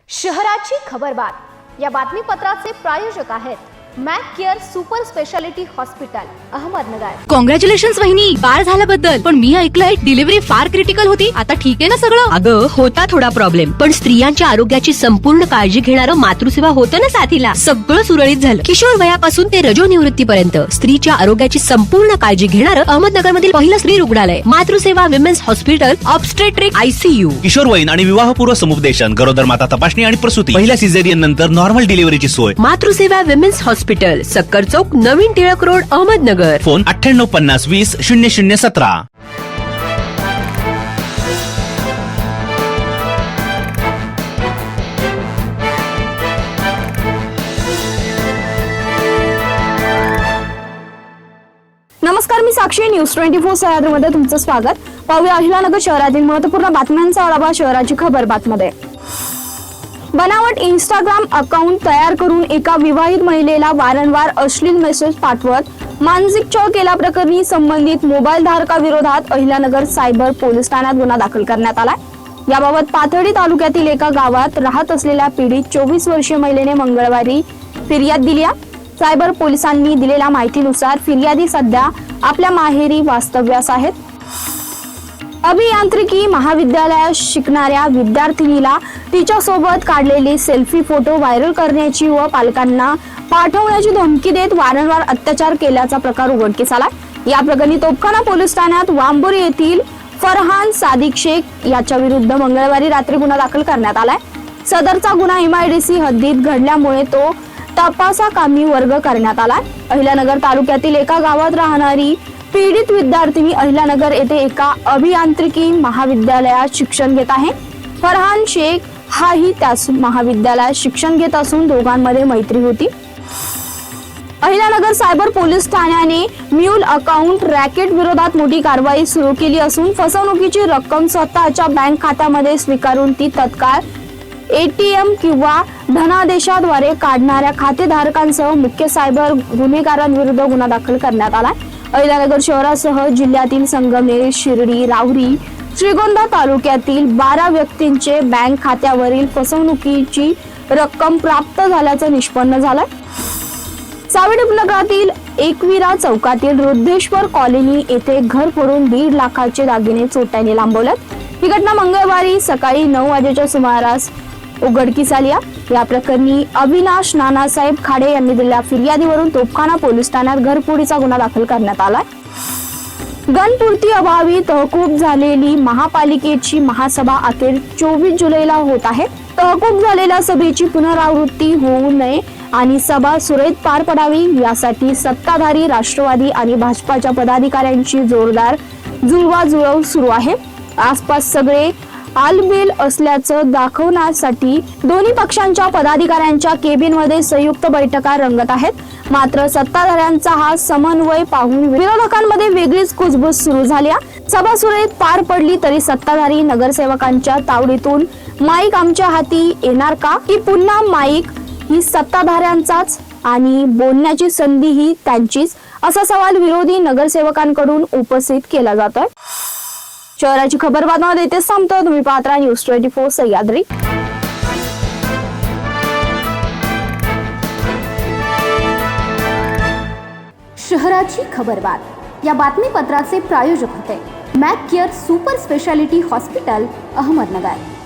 शहराची खबरबात या बातमीपत्राचे प्रायोजक आहेत Mac care super speciality hospital Ahmednagar. Congratulations वहिनी, बाळ झाल्याबद्दल। पण मी ऐकलंय डिलिव्हरी फार क्रिटिकल होती। आता ठीक आहे ना सगळं? अगं होता थोडा प्रॉब्लेम, पण स्त्रियांच्या आरोग्याची संपूर्ण काळजी घेणारं मातृसेवा होतं ना साथीला। सगळं सुरळीत झालं। किशोर वयापासून ते रजोनिवृत्तीपर्यंत स्त्रीच्या आरोग्याची संपूर्ण काळजी घेणारं अहमदनगर मधील पहिलं स्त्री रुग्णालय Matruseva women's hospital obstetric ICU। किशोरवयीन आणि विवाहपूर्व समुपदेशन, गरोदर माता तपासणी आणि प्रसूती, पहिल्या सिझेरियन नंतर नॉर्मल डिलिव्हरीची सोय। मातृसेवा विमेन्स हॉस्पिटल, सक्कर चौक, नवीन टिळक रोड, अहमदनगर। फोन 9850 20 0017। नमस्कार, मी साक्षी। न्यूज 24 सह्याद्रीमध्ये तुमचं स्वागत। पाहूया अहिल्यानगर शहरातील महत्त्वपूर्ण बातम्यांचा आढावा शहराची खबरबातमध्ये। बनावट इंस्टाग्राम अकाउंट तयार करून एका विवाहित महिलेला वारंवार अश्लील मेसेज पाठवत मानसिक छळ केल्याप्रकरणी संबंधित मोबाईल धारकाविरोधात अहिल्यानगर सायबर पोलीस ठाण्यात गुन्हा दाखल करण्यात आलाय। याबाबत पाथर्डी तालुक्यातील एका गावात राहत असलेल्या पीडित 24 वर्षीय महिलेने मंगळवारी फिर्याद दिली आहे। सायबर पोलिसांनी दिलेल्या माहितीनुसार फिर्यादी सध्या आपल्या माहेरी वास्तव्यास आहेत। अभियांत्रिकी महाविद्यालयात शिकणाऱ्या विद्यार्थिनीला तिच्या सोबत काढलेले सेल्फी फोटो व्हायरल करण्याची व पालकांना पाठवण्याची धमकी देत वारंवार अत्याचार केल्याचा प्रकार उघडकीस आलाय। या प्रकरणी तोपखाना पोलीस ठाण्यात वांबोरी येथील फरहान सादिक शेख याच्या विरुद्ध मंगळवारी रात्री गुन्हा दाखल करण्यात आलाय। सदरचा गुन्हा MIDC हद्दीत घडल्यामुळे तो तपासाकामी वर्ग करण्यात आलाय। अहिल्यानगर तालुक्यातील एका गावात राहणारी पीडित विद्यार्थिनी अहिल्यानगर येथे एका अभियांत्रिकी महाविद्यालयात शिक्षण घेत आहे। फरहान शेख हाही त्याच महाविद्यालयात शिक्षण घेत असून दोघांमध्ये मैत्री होती। अहिल्यानगर सायबर पोलीस ठाण्याने म्यूल अकाउंट रॅकेट विरोधात मोठी कारवाई सुरू केली असून फसवणुकीची रक्कम स्वतःच्या बँक खात्यामध्ये स्वीकारून ती तत्काळ ATM किंवा धनादेशाद्वारे काढणाऱ्या खातेधारकांसह मुख्य सायबर गुन्हेगारांविरुद्ध गुन्हा दाखल करण्यात आला। अहिल्यानगर शहरासह जिल्ह्यातील संगमनेर, शिर्डी, राहुरी, श्रीगोंदा तालुक्यातील 12 व्यक्तींचे बँक खात्यावरील फसवणुकीची रक्कम प्राप्त झाल्याचं निष्पन्न झालंय। सावडी उपनगरातील एकविरा चौकातील रुद्धेश्वर कॉलनी येथे घर फोडून 1.5 लाखाचे दागिने चोरट्यांनी लांबवलेत। ही घटना मंगळवारी सकाळी 9 वाजेच्या सुमारास उघडकीस आली आहे। या प्रकरणी अविनाश नानासाहेब खाडे यांनी दिलेल्या फिर्यादीवरून तोपखाना पोलीस ठाण्यात घरफोडीचा गुन्हा दाखल करण्यात आलाय। गणपूर्ती अभावी तहकूब झालेली महापालिकेची महासभा अखेर 24 जुलैला होत आहे। तहकूब झालेल्या सभेची पुनरावृत्ती होऊ नये आणि सभा सुरळीत पार पडावी यासाठी सत्ताधारी राष्ट्रवादी आणि भाजपाच्या पदाधिकाऱ्यांची जोरदार जुळवाजुळव सुरू आहे। आसपास सगळे आलबेल असल्याचं दाखवण्यासाठी दोन्ही पक्षांच्या पदाधिकाऱ्यांच्या केबिनमध्ये संयुक्त बैठका रंगत आहेत। मात्र सत्ताधाऱ्यांचा हा समन्वय पाहून विरोधकांमध्ये वेगळीच कुजबूज सुरू झाली आहे। सभा सुरळीत पार पडली तरी सत्ताधारी नगरसेवकांच्या तावडीतून माईक आमच्या हाती येणार का, की पुन्हा माईक ही सत्ताधाऱ्यांचाच आणि बोलण्याची संधी ही त्यांचीच, असा सवाल विरोधी नगरसेवकांकडून उपस्थित केला जातोय। शहराची खबरबातमध्ये इथेच थांबतो। तुम्ही पाहत राहा न्यूज 24 सह्याद्री। शहराची खबरबात या बातमीपत्राचे प्रायोजक होते Mac care super speciality hospital Ahmednagar.